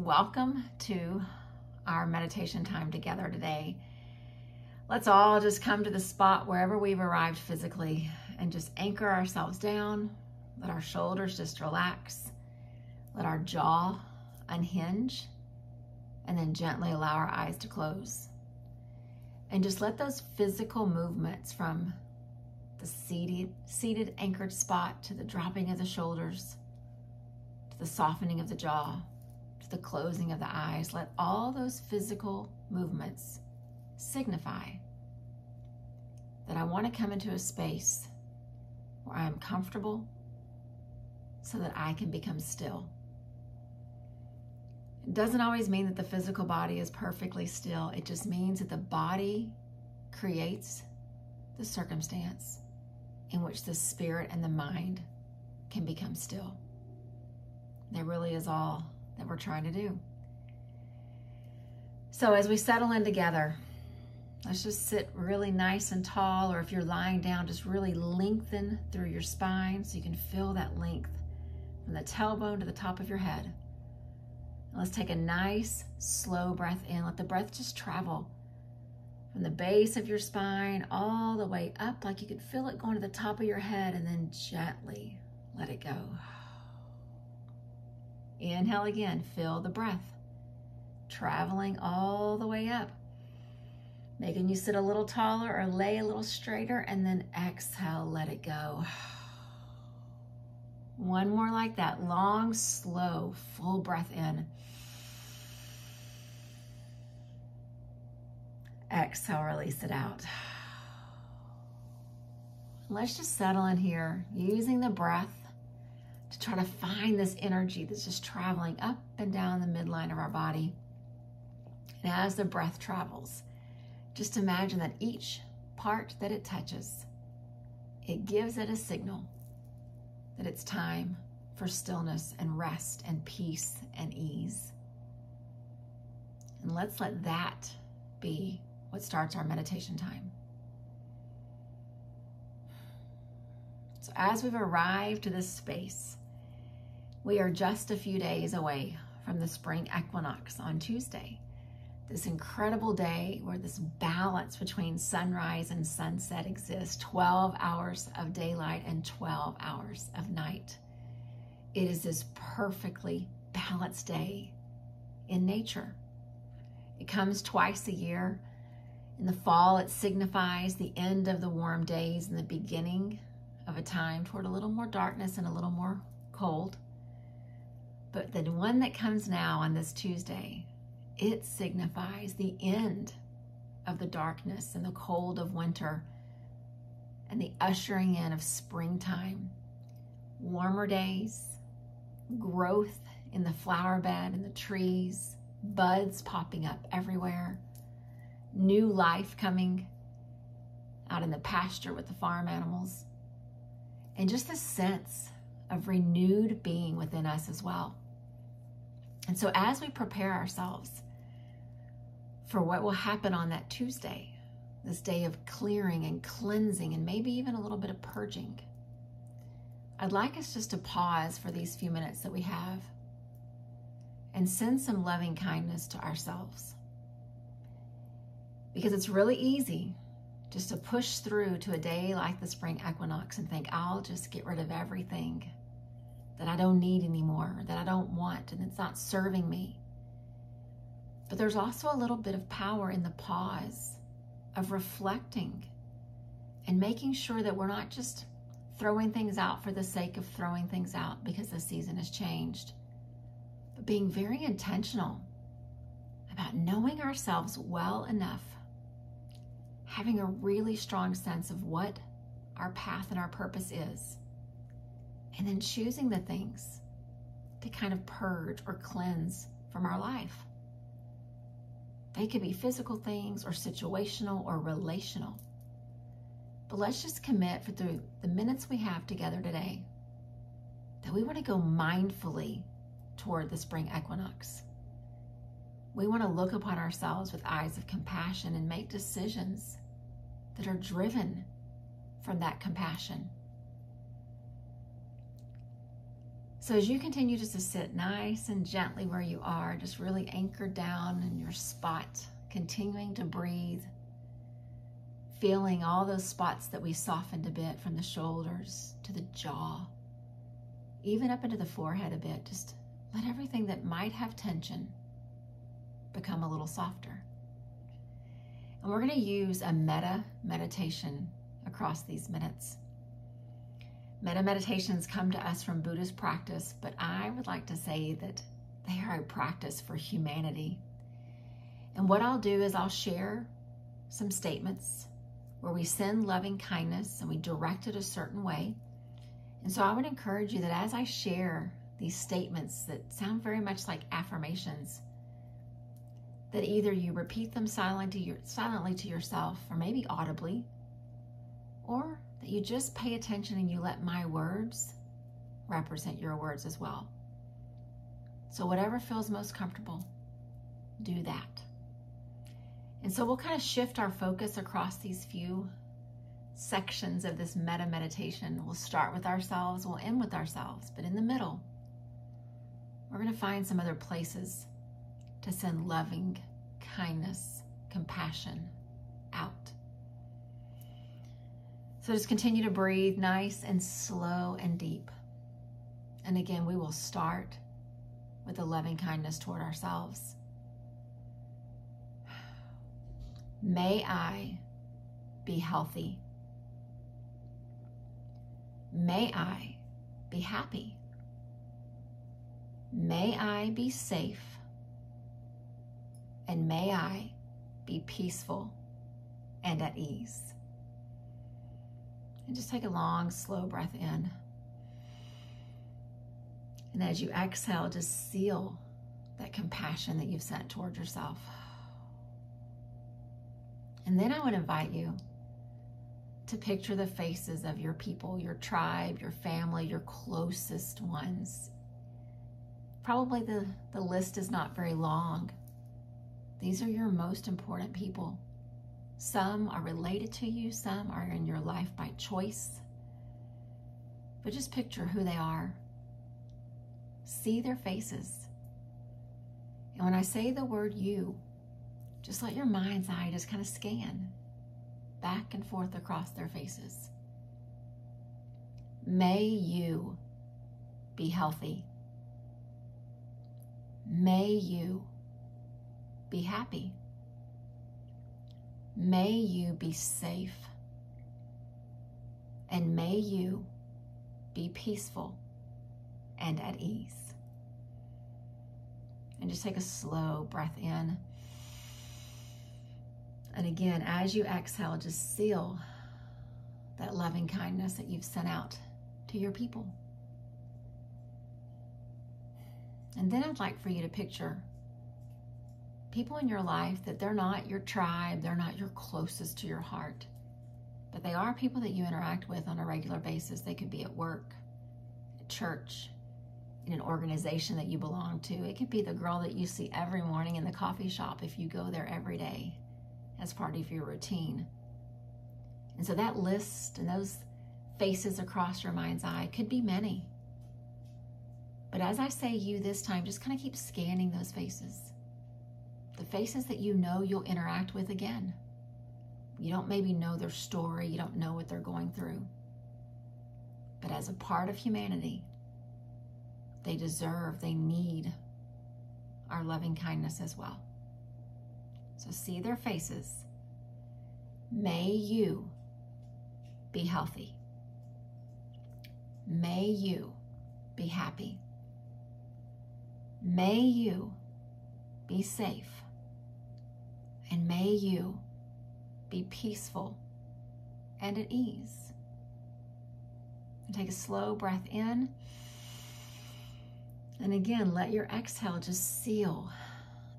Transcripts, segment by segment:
welcome to our meditation time together today. Let's all just come to the spot wherever we've arrived physically and just anchor ourselves down. Let our shoulders just relax. Let our jaw unhinge, and then gently allow our eyes to close. And just let those physical movements from the seated anchored spot to the dropping of the shoulders, to the softening of the jaw, to the closing of the eyes, let all those physical movements signify that I want to come into a space where I am comfortable so that I can become still. It doesn't always mean that the physical body is perfectly still. It just means that the body creates the circumstance in which the spirit and the mind can become still. That really is all that we're trying to do. So as we settle in together, let's just sit really nice and tall, or if you're lying down, just really lengthen through your spine so you can feel that length from the tailbone to the top of your head. And let's take a nice, slow breath in. Let the breath just travel from the base of your spine all the way up, like you could feel it going to the top of your head, and then gently let it go. Inhale again, feel the breath traveling all the way up, making you sit a little taller or lay a little straighter, and then exhale, let it go. One more like that, long, slow, full breath in. Exhale, release it out. Let's just settle in here, using the breath to try to find this energy that's just traveling up and down the midline of our body. And as the breath travels, just imagine that each part that it touches, it gives it a signal that it's time for stillness and rest and peace and ease. And let's let that be what starts our meditation time. So as we've arrived to this space, we are just a few days away from the spring equinox on Tuesday. This incredible day where this balance between sunrise and sunset exists, 12 hours of daylight and 12 hours of night. It is this perfectly balanced day in nature. It comes twice a year. In the fall, it signifies the end of the warm days and the beginning of a time toward a little more darkness and a little more cold. But the one that comes now on this Tuesday, it signifies the end of the darkness and the cold of winter and the ushering in of springtime. Warmer days, growth in the flower bed and the trees, buds popping up everywhere, new life coming out in the pasture with the farm animals, and just a sense of renewed being within us as well. And so as we prepare ourselves for what will happen on that Tuesday, this day of clearing and cleansing and maybe even a little bit of purging, I'd like us just to pause for these few minutes that we have and send some loving kindness to ourselves. Because it's really easy just to push through to a day like the spring equinox and think, I'll just get rid of everything that I don't need anymore, that I don't want, and it's not serving me. But there's also a little bit of power in the pause of reflecting and making sure that we're not just throwing things out for the sake of throwing things out because the season has changed, but being very intentional about knowing ourselves well enough, having a really strong sense of what our path and our purpose is, and then choosing the things to kind of purge or cleanse from our life. They could be physical things or situational or relational. But let's just commit for the minutes we have together today that we want to go mindfully toward the spring equinox. We want to look upon ourselves with eyes of compassion and make decisions that are driven from that compassion. So as you continue just to sit nice and gently where you are, just really anchored down in your spot, continuing to breathe, feeling all those spots that we softened a bit from the shoulders to the jaw, even up into the forehead a bit. Just let everything that might have tension become a little softer. And we're going to use a Metta meditation across these minutes. Metta meditations come to us from Buddhist practice, but I would like to say that they are a practice for humanity. And what I'll do is I'll share some statements where we send loving kindness and we direct it a certain way. And so I would encourage you that as I share these statements that sound very much like affirmations, that either you repeat them silently to yourself, or maybe audibly, or that you just pay attention and you let my words represent your words as well. So whatever feels most comfortable, do that. And so we'll kind of shift our focus across these few sections of this Metta meditation. We'll start with ourselves, we'll end with ourselves, but in the middle, we're going to find some other places to send loving kindness, compassion out. So just continue to breathe nice and slow and deep. And again, we will start with a loving kindness toward ourselves. May I be healthy. May I be happy. May I be safe. And may I be peaceful and at ease. And just take a long, slow breath in. And as you exhale, just seal that compassion that you've sent toward yourself. And then I would invite you to picture the faces of your people, your tribe, your family, your closest ones. Probably the list is not very long. These are your most important people. Some are related to you, some are in your life by choice. But just picture who they are. See their faces. And when I say the word you, just let your mind's eye just kind of scan back and forth across their faces. May you be healthy. May you be happy. May you be safe. And may you be peaceful and at ease. And just take a slow breath in. And again, as you exhale, just seal that loving kindness that you've sent out to your people. And then I'd like for you to picture people in your life that they're not your tribe, they're not your closest to your heart, but they are people that you interact with on a regular basis. They could be at work, at church, in an organization that you belong to. It could be the girl that you see every morning in the coffee shop if you go there every day as part of your routine. And so that list and those faces across your mind's eye could be many. But as I say you this time, just kind of keep scanning those faces. The faces that you know you'll interact with again. You don't maybe know their story, you don't know what they're going through. But as a part of humanity, they deserve, they need our loving kindness as well. So see their faces. May you be healthy. May you be happy. May you be safe. And may you be peaceful and at ease. And take a slow breath in. And again, let your exhale just seal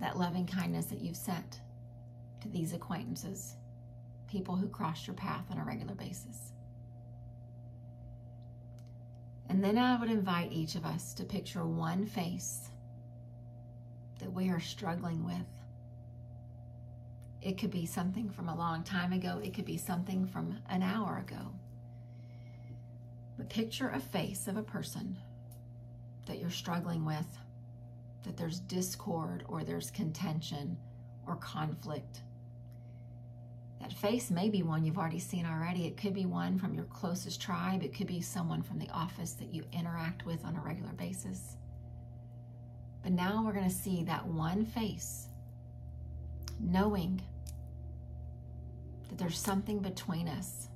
that loving kindness that you've sent to these acquaintances, people who cross your path on a regular basis. And then I would invite each of us to picture one face that we are struggling with. It could be something from a long time ago. It could be something from an hour ago. But picture a face of a person that you're struggling with, that there's discord or there's contention or conflict. That face may be one you've already seen already. It could be one from your closest tribe. It could be someone from the office that you interact with on a regular basis. But now we're going to see that one face, knowing that there's something between us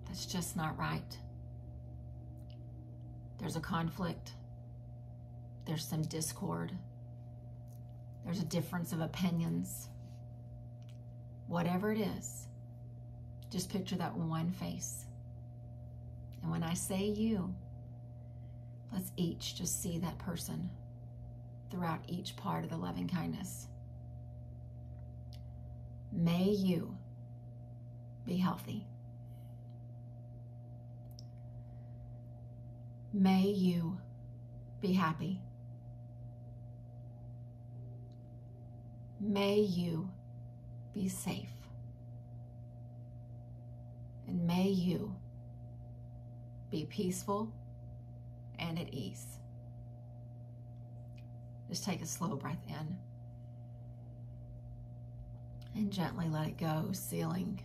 that's just not right. There's a conflict. There's some discord. There's a difference of opinions. Whatever it is, just picture that one face. And when I say you, let's each just see that person throughout each part of the loving kindness. May you be healthy. May you be happy. May you be safe. And may you be peaceful and at ease. Just take a slow breath in and gently let it go, sealing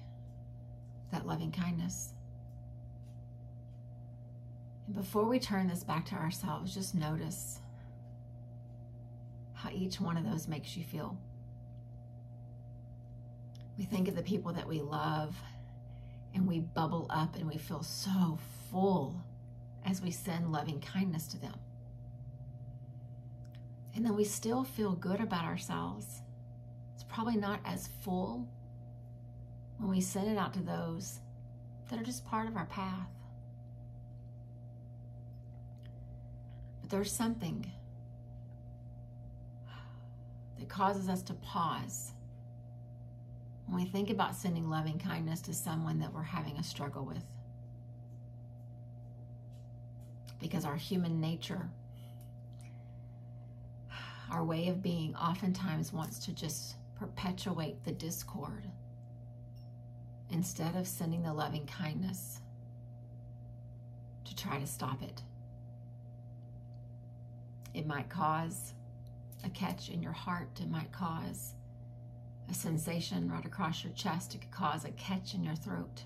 that loving kindness. And before we turn this back to ourselves, just notice how each one of those makes you feel. We think of the people that we love and we bubble up and we feel so full as we send loving kindness to them. And then we still feel good about ourselves. It's probably not as full when we send it out to those that are just part of our path. But there's something that causes us to pause when we think about sending loving kindness to someone that we're having a struggle with. Because our human nature, our way of being, oftentimes wants to just perpetuate the discord instead of sending the loving kindness to try to stop it. It might cause a catch in your heart. It might cause a sensation right across your chest. It could cause a catch in your throat.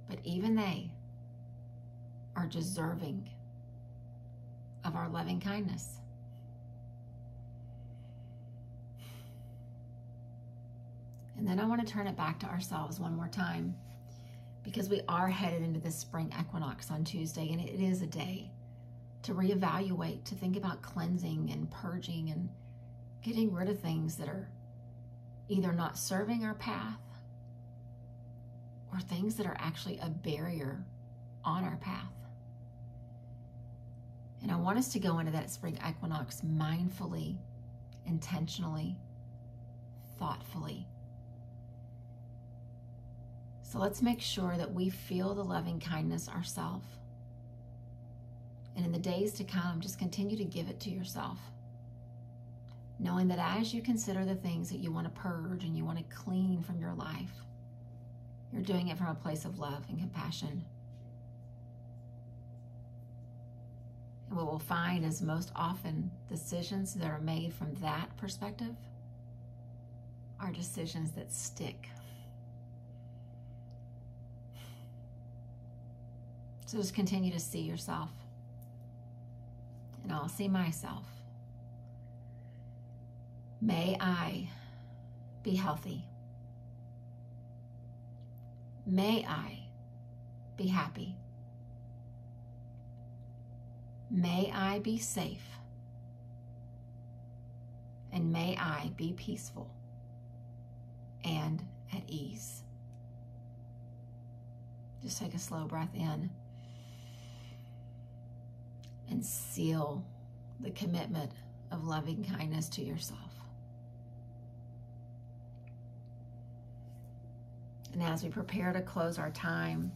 But even they are deserving of our loving kindness. And then I want to turn it back to ourselves one more time, because we are headed into this spring equinox on Tuesday, and it is a day to reevaluate, to think about cleansing and purging and getting rid of things that are either not serving our path or things that are actually a barrier on our path. And I want us to go into that spring equinox mindfully, intentionally, thoughtfully. So let's make sure that we feel the loving kindness ourselves. And in the days to come, just continue to give it to yourself, knowing that as you consider the things that you want to purge and you want to clean from your life, you're doing it from a place of love and compassion. And what we'll find is most often decisions that are made from that perspective are decisions that stick. So just continue to see yourself. And I'll see myself. May I be healthy. May I be happy. May I be safe. And may I be peaceful and at ease. Just take a slow breath in and seal the commitment of loving kindness to yourself. And as we prepare to close our time,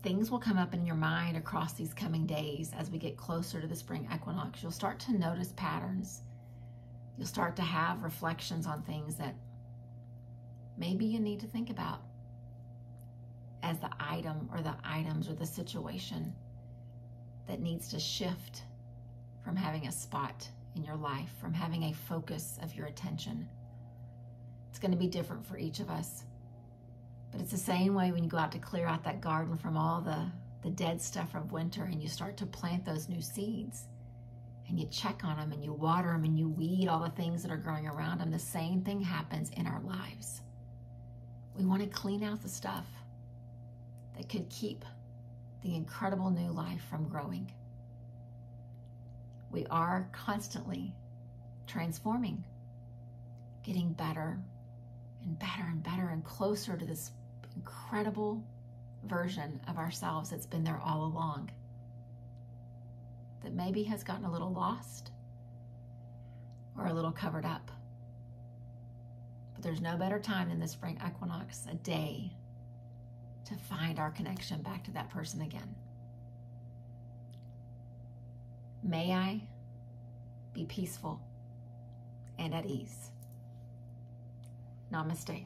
things will come up in your mind across these coming days as we get closer to the spring equinox. You'll start to notice patterns. You'll start to have reflections on things that maybe you need to think about as the item or the items or the situation that needs to shift from having a spot in your life, from having a focus of your attention. It's going to be different for each of us. But it's the same way when you go out to clear out that garden from all the dead stuff of winter and you start to plant those new seeds and you check on them and you water them and you weed all the things that are growing around them. The same thing happens in our lives. We want to clean out the stuff that could keep the incredible new life from growing. We are constantly transforming, getting better and better and better and closer to this incredible version of ourselves that's been there all along, that maybe has gotten a little lost or a little covered up. But there's no better time than the spring equinox, a day, to find our connection back to that person again. May I be peaceful and at ease. Namaste.